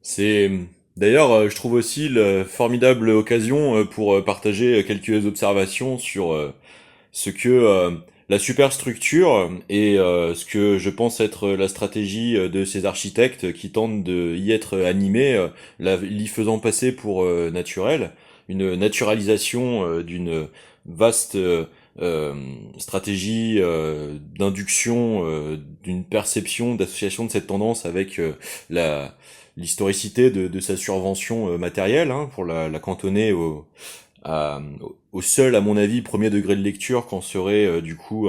C'est d'ailleurs, je trouve aussi une formidable occasion pour partager quelques observations sur ce que la superstructure et ce que je pense être la stratégie de ces architectes qui tentent de y être animés, l'y faisant passer pour naturel, une naturalisation d'une vaste euh, stratégie d'induction, d'une perception, d'association de cette tendance avec la l'historicité de sa survention matérielle, hein, pour la cantonner au seul, à mon avis, premier degré de lecture qu'en serait du coup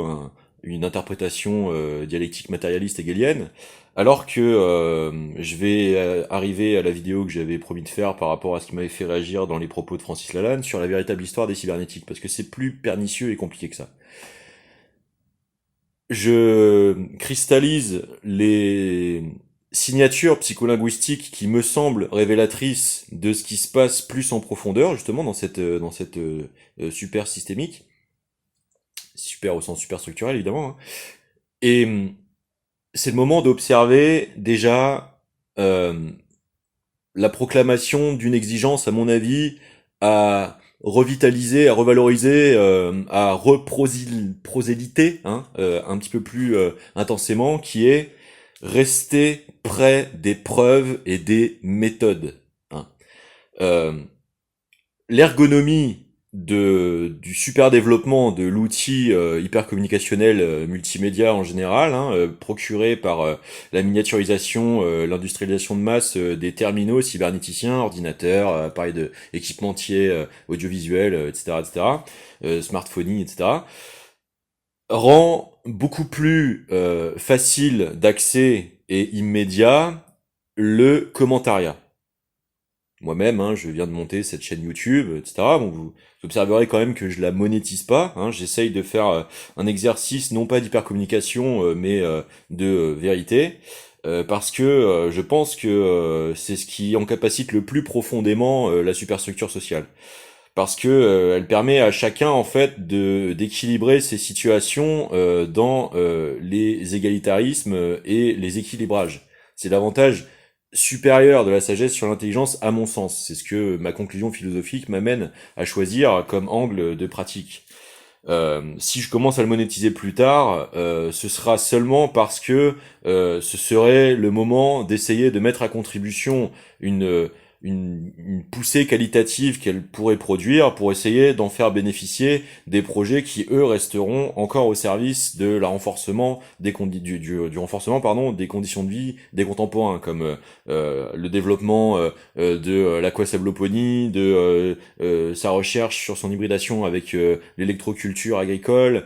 une interprétation dialectique matérialiste hegelienne, alors que je vais arriver à la vidéo que j'avais promis de faire par rapport à ce qui m'avait fait réagir dans les propos de Francis Lalanne sur la véritable histoire des cybernétiques, parce que c'est plus pernicieux et compliqué que ça. Je cristallise les signatures psycholinguistiques qui me semblent révélatrices de ce qui se passe plus en profondeur, justement, dans cette super systémique, super au sens super structurel, évidemment, hein. Et c'est le moment d'observer déjà la proclamation d'une exigence, à mon avis, à revitaliser, à revaloriser, à reproséliter, hein, un petit peu plus intensément, qui est rester près des preuves et des méthodes, hein. Euh, L'ergonomie du super développement de l'outil hypercommunicationnel multimédia en général, hein, procuré par la miniaturisation, l'industrialisation de masse des terminaux cybernéticiens, ordinateurs, appareils de équipementiers audiovisuels, etc., etc., smartphones, etc., rend beaucoup plus facile d'accès et immédiat le commentariat. Moi-même, hein, je viens de monter cette chaîne YouTube, etc. Bon, vous observerez quand même que je la monétise pas, hein. J'essaye de faire un exercice non pas d'hypercommunication, mais de vérité, parce que je pense que c'est ce qui encapacite le plus profondément la superstructure sociale, parce que elle permet à chacun en fait de d'équilibrer ses situations dans les égalitarismes et les équilibrages. C'est l'avantage supérieur de la sagesse sur l'intelligence à mon sens. C'est ce que ma conclusion philosophique m'amène à choisir comme angle de pratique. Si je commence à le monétiser plus tard, ce sera seulement parce que ce serait le moment d'essayer de mettre à contribution une, une poussée qualitative qu'elle pourrait produire pour essayer d'en faire bénéficier des projets qui, eux, resteront encore au service de la renforcement du renforcement pardon, des conditions de vie des contemporains, comme le développement de l'aquasabloponie, de sa recherche sur son hybridation avec l'électroculture agricole,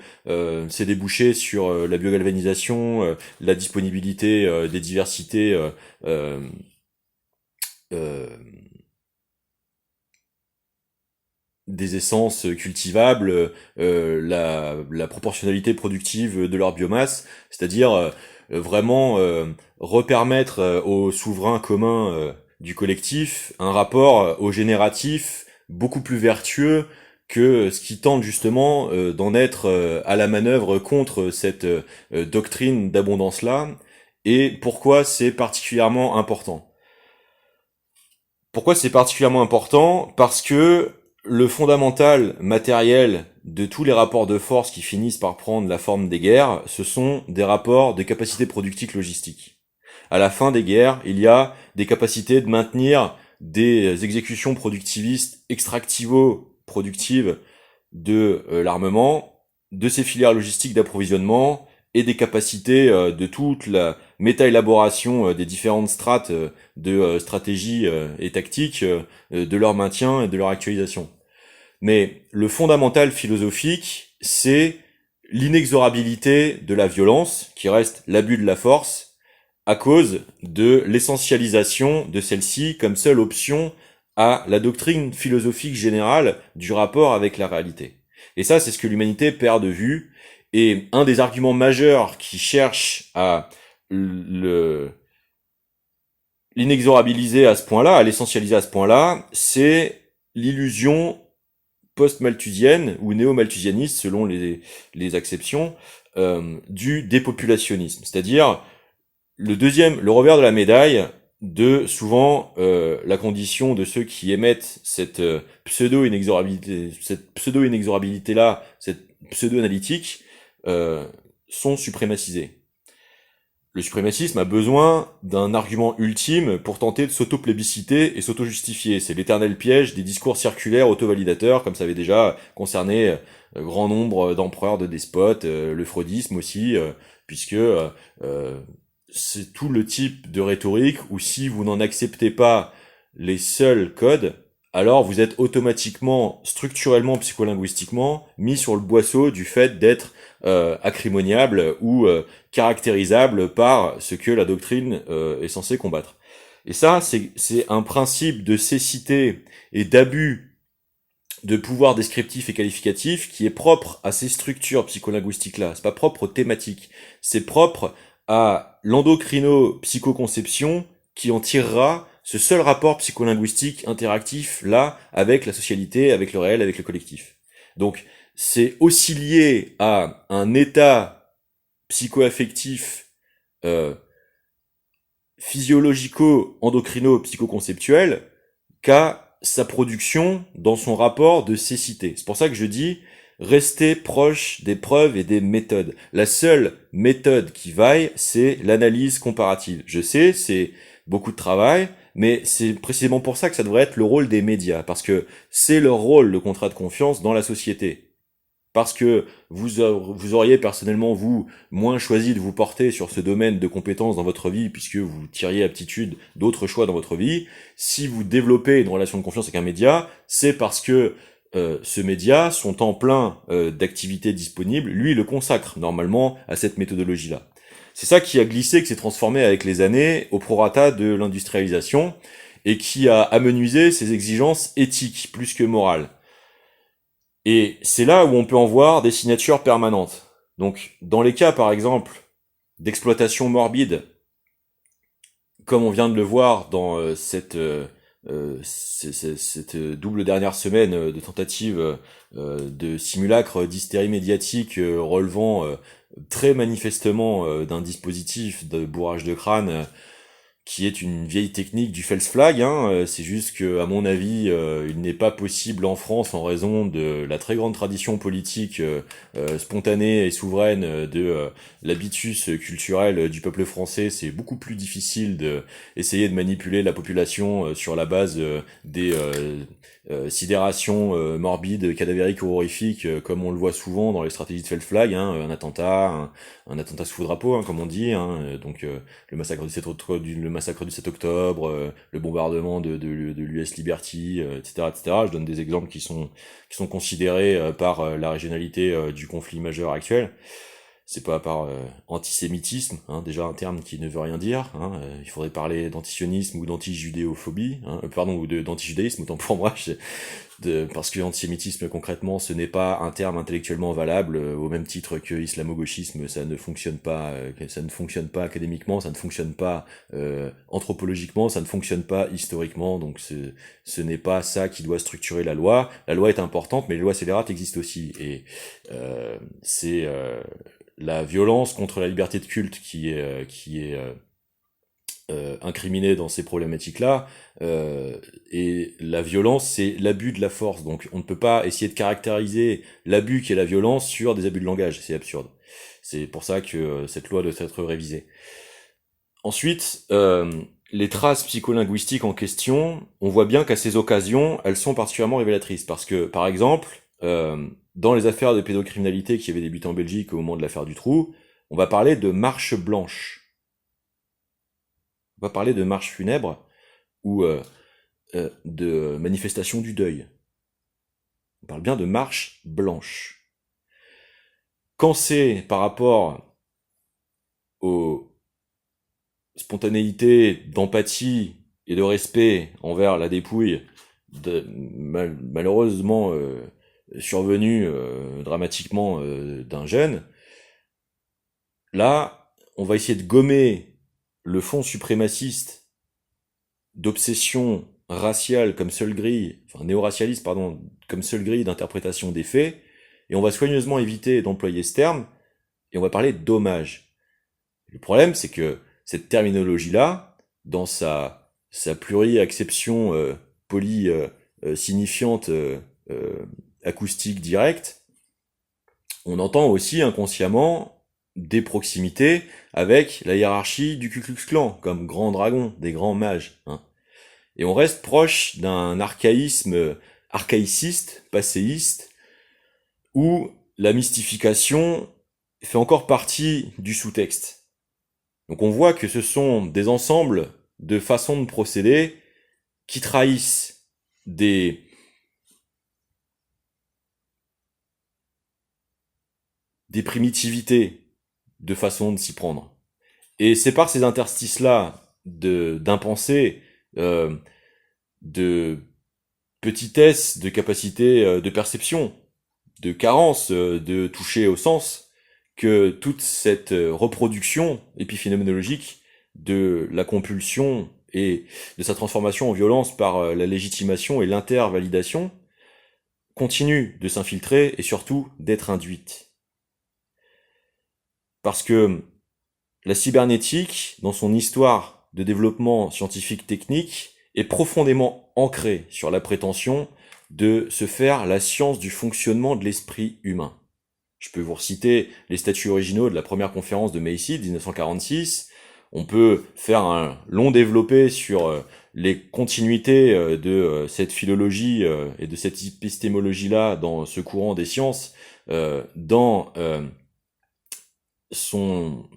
ses débouchés sur la biogalvanisation, la disponibilité des diversités euh, euh, des essences cultivables, la proportionnalité productive de leur biomasse, c'est-à-dire vraiment repermettre aux souverains communs du collectif un rapport au génératif beaucoup plus vertueux que ce qui tente justement d'en être à la manœuvre contre cette doctrine d'abondance-là, et pourquoi c'est particulièrement important. Pourquoi c'est particulièrement important? Parce que le fondamental matériel de tous les rapports de force qui finissent par prendre la forme des guerres, ce sont des rapports de capacité productique logistique. À la fin des guerres, il y a des capacités de maintenir des exécutions productivistes extractivo-productives de l'armement, de ces filières logistiques d'approvisionnement et des capacités de toute la méta-élaboration des différentes strates de stratégie et tactique de leur maintien et de leur actualisation. Mais le fondamental philosophique, c'est l'inexorabilité de la violence, qui reste l'abus de la force, à cause de l'essentialisation de celle-ci comme seule option à la doctrine philosophique générale du rapport avec la réalité. Et ça, c'est ce que l'humanité perd de vue. Et un des arguments majeurs qui cherche à le l'inexorabiliser à ce point-là, à l'essentialiser à ce point-là, c'est l'illusion post-malthusienne ou néo-malthusianiste, selon les acceptions, du dépopulationnisme. C'est-à-dire le revers de la médaille de souvent la condition de ceux qui émettent cette pseudo-inexorabilité là, cette pseudo-analytique, sont suprémacisés. Le suprémacisme a besoin d'un argument ultime pour tenter de s'auto-plébisciter et s'auto-justifier. C'est l'éternel piège des discours circulaires auto-validateurs, comme ça avait déjà concerné grand nombre d'empereurs, de despotes, le freudisme aussi, puisque c'est tout le type de rhétorique où si vous n'en acceptez pas les seuls codes, alors vous êtes automatiquement, structurellement, psycholinguistiquement, mis sur le boisseau du fait d'être acrimoniable ou caractérisable par ce que la doctrine est censée combattre. Et ça, c'est un principe de cécité et d'abus de pouvoir descriptif et qualificatif qui est propre à ces structures psycholinguistiques-là. C'est pas propre aux thématiques. C'est propre à l'endocrino-psychoconception qui en tirera ce seul rapport psycholinguistique interactif là avec la socialité, avec le réel, avec le collectif. Donc c'est aussi lié à un état psycho-affectif physiologico-endocrino-psychoconceptuel qu'à sa production dans son rapport de cécité. C'est pour ça que je dis rester proche des preuves et des méthodes. La seule méthode qui vaille, c'est l'analyse comparative. Je sais, c'est beaucoup de travail, mais c'est précisément pour ça que ça devrait être le rôle des médias, parce que c'est leur rôle, le contrat de confiance dans la société. Parce que vous auriez personnellement, vous, moins choisi de vous porter sur ce domaine de compétences dans votre vie, puisque vous tiriez aptitude d'autres choix dans votre vie. Si vous développez une relation de confiance avec un média, c'est parce que ce média, son temps plein d'activités disponibles, lui, le consacre normalement à cette méthodologie-là. C'est ça qui a glissé, qui s'est transformé avec les années au prorata de l'industrialisation, et qui a amenuisé ses exigences éthiques plus que morales. Et c'est là où on peut en voir des signatures permanentes. Donc, dans les cas, par exemple, d'exploitation morbide, comme on vient de le voir dans cette double dernière semaine de tentative de simulacre d'hystérie médiatique relevant très manifestement d'un dispositif de bourrage de crâne qui est une vieille technique du false flag, c'est juste que, à mon avis, il n'est pas possible en France, en raison de la très grande tradition politique spontanée et souveraine de l'habitus culturel du peuple français. C'est beaucoup plus difficile de essayer de manipuler la population sur la base des sidérations morbides, cadavériques, horrifiques, comme on le voit souvent dans les stratégies de false flag, un attentat, un attentat sous drapeau, comme on dit, donc le massacre du 7 octobre, le bombardement de l'US Liberty, etc., etc. Je donne des exemples qui sont considérés par la régionalité du conflit majeur actuel. C'est pas par antisémitisme, déjà un terme qui ne veut rien dire. Il faudrait parler d'antisionisme ou d'anti-judéophobie, ou d'anti-judaïsme, autant pour moi. Parce que l'antisémitisme, concrètement, ce n'est pas un terme intellectuellement valable, au même titre que islamo-gauchisme, ça ne fonctionne pas académiquement, ça ne fonctionne pas anthropologiquement, ça ne fonctionne pas historiquement, donc ce n'est pas ça qui doit structurer la loi. La loi est importante, mais les lois scélérates existent aussi, et c'est la violence contre la liberté de culte qui est incriminée dans ces problématiques-là, et la violence, c'est l'abus de la force. Donc on ne peut pas essayer de caractériser l'abus qui est la violence sur des abus de langage, c'est absurde. C'est pour ça que cette loi doit être révisée. Ensuite, les traces psycholinguistiques en question, on voit bien qu'à ces occasions, elles sont particulièrement révélatrices, parce que, par exemple, dans les affaires de pédocriminalité qui avaient débuté en Belgique au moment de l'affaire Dutroux, on va parler de marche blanche. On va parler de marche funèbre ou de manifestation du deuil. On parle bien de marche blanche. Quand c'est par rapport aux spontanéités d'empathie et de respect envers la dépouille malheureusement survenue dramatiquement d'un jeune, là, on va essayer de gommer le fond suprémaciste d'obsession raciale comme seule grille, néo-racialiste, pardon, comme seule grille d'interprétation des faits, et on va soigneusement éviter d'employer ce terme, et on va parler d'hommage. Le problème, c'est que cette terminologie-là, dans sa pluri-acception signifiante acoustique directe, on entend aussi inconsciemment des proximités avec la hiérarchie du Ku Klux Klan, comme grand dragon, des grands mages. Hein. Et on reste proche d'un archaïsme archaïciste, passéiste, où la mystification fait encore partie du sous-texte. Donc on voit que ce sont des ensembles de façons de procéder qui trahissent des primitivités de façon de s'y prendre. Et c'est par ces interstices-là d'impensé, de petitesse, de capacité de perception, de carence, de toucher au sens, que toute cette reproduction épiphénoménologique de la compulsion et de sa transformation en violence par la légitimation et l'intervalidation continue de s'infiltrer et surtout d'être induite. Parce que la cybernétique, dans son histoire de développement scientifique technique, est profondément ancrée sur la prétention de se faire la science du fonctionnement de l'esprit humain. Je peux vous reciter les statuts originaux de la première conférence de Macy de 1946. On peut faire un long développé sur les continuités de cette philologie et de cette épistémologie-là dans ce courant des sciences, dans son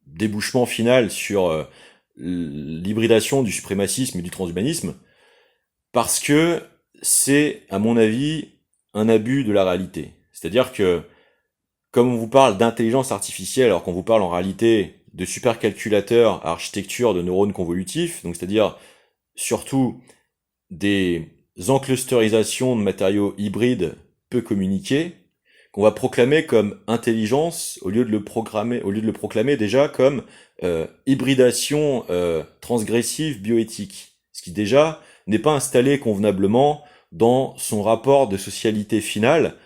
débouchement final sur l'hybridation du suprémacisme et du transhumanisme, parce que c'est, à mon avis, un abus de la réalité. C'est-à-dire que, comme on vous parle d'intelligence artificielle, alors qu'on vous parle en réalité de supercalculateurs à architecture de neurones convolutifs, donc c'est-à-dire surtout des enclusterisations de matériaux hybrides peu communiqués, qu'on va proclamer comme intelligence au lieu de le proclamer déjà comme hybridation transgressive bioéthique, ce qui déjà n'est pas installé convenablement dans son rapport de socialité finale.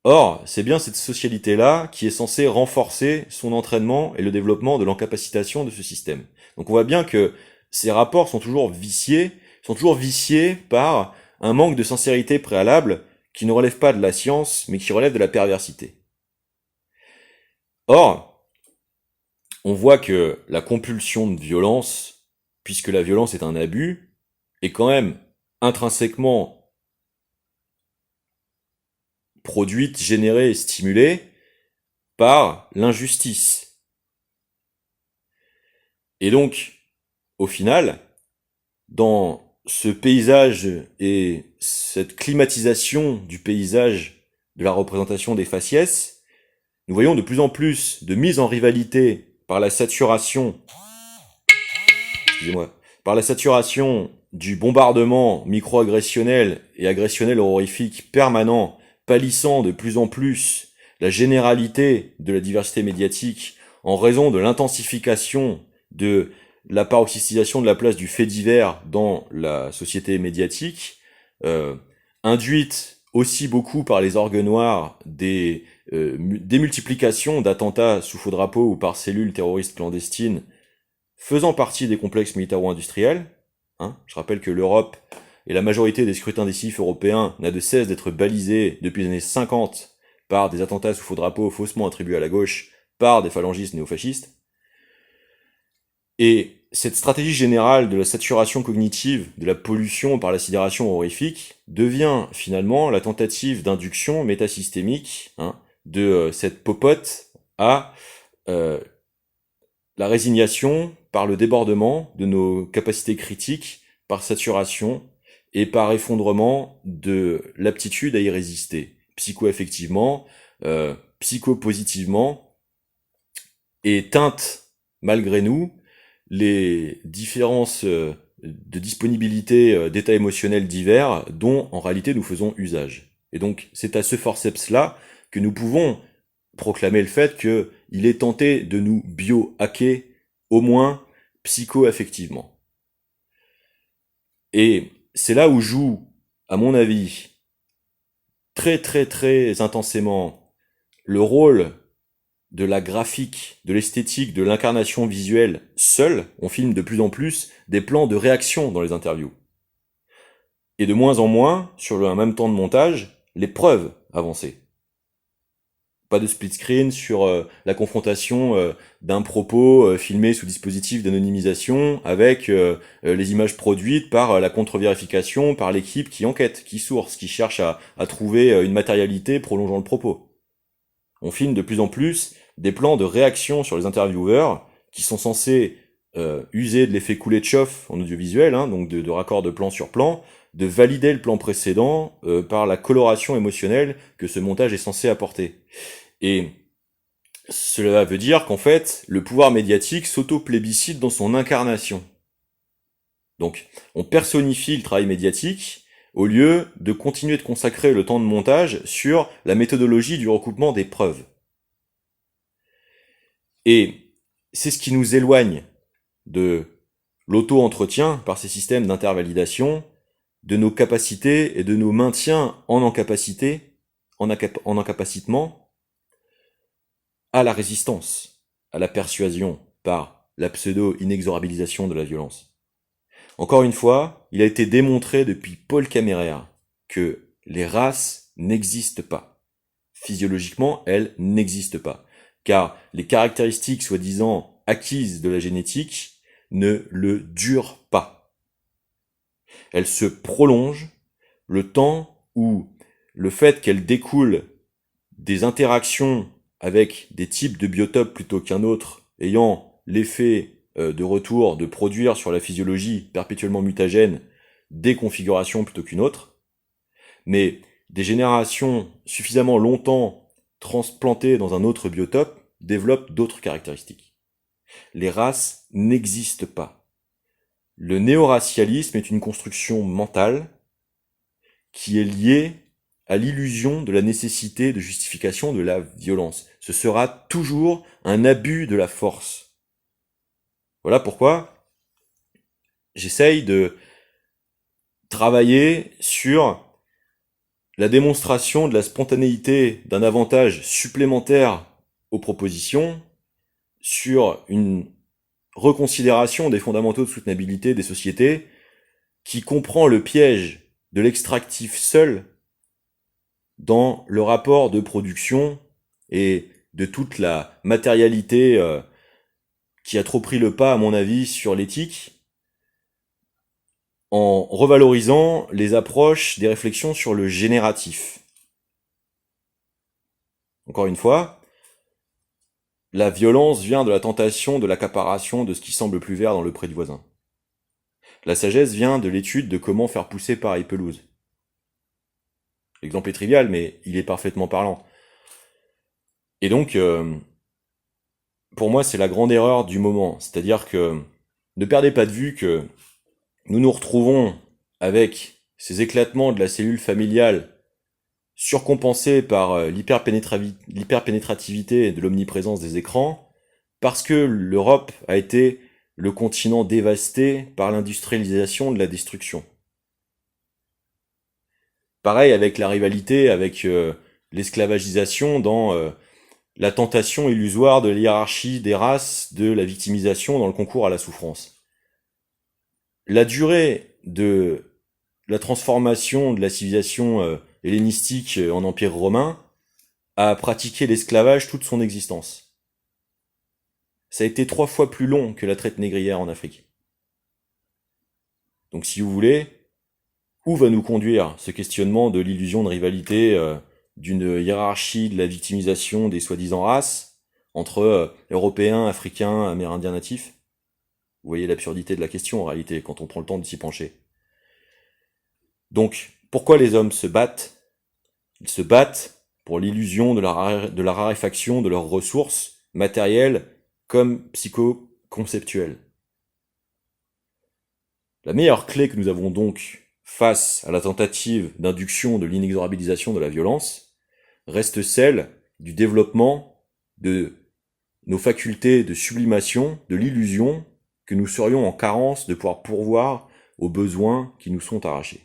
Or, c'est bien cette socialité-là qui est censée renforcer son entraînement et le développement de l'encapacitation de ce système. Donc on voit bien que ces rapports sont toujours viciés par un manque de sincérité préalable qui ne relève pas de la science, mais qui relève de la perversité. Or, on voit que la compulsion de violence, puisque la violence est un abus, est quand même intrinsèquement produite, générée et stimulée par l'injustice. Et donc, au final, dans ce paysage et cette climatisation du paysage de la représentation des faciès, nous voyons de plus en plus de mise en rivalité par la saturation, par la saturation du bombardement micro-agressionnel et agressionnel horrifique permanent, pâlissant de plus en plus la généralité de la diversité médiatique en raison de l'intensification de la paroxystisation de la place du fait divers dans la société médiatique, induite aussi beaucoup par les orgues noirs des démultiplications d'attentats sous faux drapeau ou par cellules terroristes clandestines faisant partie des complexes militaro-industriels. Hein, je rappelle que l'Europe et la majorité des scrutins décisifs européens n'a de cesse d'être balisés depuis les années 50 par des attentats sous faux drapeau faussement attribués à la gauche par des phalangistes néofascistes. Et cette stratégie générale de la saturation cognitive, de la pollution par la sidération horrifique, devient finalement la tentative d'induction métasystémique de cette popote à la résignation par le débordement de nos capacités critiques, par saturation et par effondrement de l'aptitude à y résister, psycho-affectivement, psychopositivement, et teinte malgré nous les différences de disponibilité d'états émotionnels divers dont en réalité nous faisons usage. Et donc c'est à ce forceps-là que nous pouvons proclamer le fait qu'il est tenté de nous bio-hacker au moins psycho-affectivement. Et c'est là où joue, à mon avis, très très très intensément le rôle de la graphique, de l'esthétique, de l'incarnation visuelle seule, on filme de plus en plus des plans de réaction dans les interviews. Et de moins en moins, sur un même temps de montage, les preuves avancées. Pas de split screen sur la confrontation d'un propos filmé sous dispositif d'anonymisation avec les images produites par la contre-vérification, par l'équipe qui enquête, qui source, qui cherche à trouver une matérialité prolongeant le propos. On filme de plus en plus des plans de réaction sur les intervieweurs qui sont censés user de l'effet coulée de chauffe en audiovisuel, hein, donc de raccord de plan sur plan, de valider le plan précédent par la coloration émotionnelle que ce montage est censé apporter. Et cela veut dire qu'en fait, le pouvoir médiatique s'auto-plébiscite dans son incarnation. Donc, on personnifie le travail médiatique au lieu de continuer de consacrer le temps de montage sur la méthodologie du recoupement des preuves. Et c'est ce qui nous éloigne de l'auto-entretien par ces systèmes d'intervalidation, de nos capacités et de nos maintiens en incapacitement à la résistance, à la persuasion par la pseudo-inexorabilisation de la violence. Encore une fois, il a été démontré depuis Paul Kammerer que les races n'existent pas. Physiologiquement, elles n'existent pas. Car les caractéristiques soi-disant acquises de la génétique ne le durent pas. Elles se prolongent le temps où le fait qu'elles découlent des interactions avec des types de biotopes plutôt qu'un autre ayant l'effet de retour de produire sur la physiologie perpétuellement mutagène des configurations plutôt qu'une autre, mais des générations suffisamment longtemps transplantées dans un autre biotope développent d'autres caractéristiques. Les races n'existent pas. Le néoracialisme est une construction mentale qui est liée à l'illusion de la nécessité de justification de la violence. Ce sera toujours un abus de la force. Voilà pourquoi j'essaye de travailler sur la démonstration de la spontanéité d'un avantage supplémentaire aux propositions, sur une reconsidération des fondamentaux de soutenabilité des sociétés qui comprend le piège de l'extractif seul dans le rapport de production et de toute la matérialité qui a trop pris le pas, à mon avis, sur l'éthique, en revalorisant les approches des réflexions sur le génératif. Encore une fois, la violence vient de la tentation de l'accaparation de ce qui semble plus vert dans le pré du voisin. La sagesse vient de l'étude de comment faire pousser pareille pelouse. L'exemple est trivial, mais il est parfaitement parlant. Et donc, pour moi, c'est la grande erreur du moment. C'est-à-dire que ne perdez pas de vue que nous nous retrouvons avec ces éclatements de la cellule familiale surcompensés par l'hyperpénétrativité de l'omniprésence des écrans, parce que l'Europe a été le continent dévasté par l'industrialisation de la destruction. Pareil avec la rivalité, avec l'esclavagisation dans la tentation illusoire de la hiérarchie des races, de la victimisation dans le concours à la souffrance. La durée de la transformation de la civilisation hellénistique en empire romain a pratiqué l'esclavage toute son existence. Ça a été 3 fois plus long que la traite négrière en Afrique. Donc si vous voulez, où va nous conduire ce questionnement de l'illusion de rivalité d'une hiérarchie de la victimisation des soi-disant races entre Européens, Africains, Amérindiens natifs? Vous voyez l'absurdité de la question en réalité quand on prend le temps de s'y pencher. Donc, pourquoi les hommes se battent? Ils se battent pour l'illusion de la raréfaction de leurs ressources matérielles comme psycho-conceptuelles. La meilleure clé que nous avons donc face à la tentative d'induction de l'inexorabilisation de la violence reste celle du développement de nos facultés de sublimation, de l'illusion que nous serions en carence de pouvoir pourvoir aux besoins qui nous sont arrachés.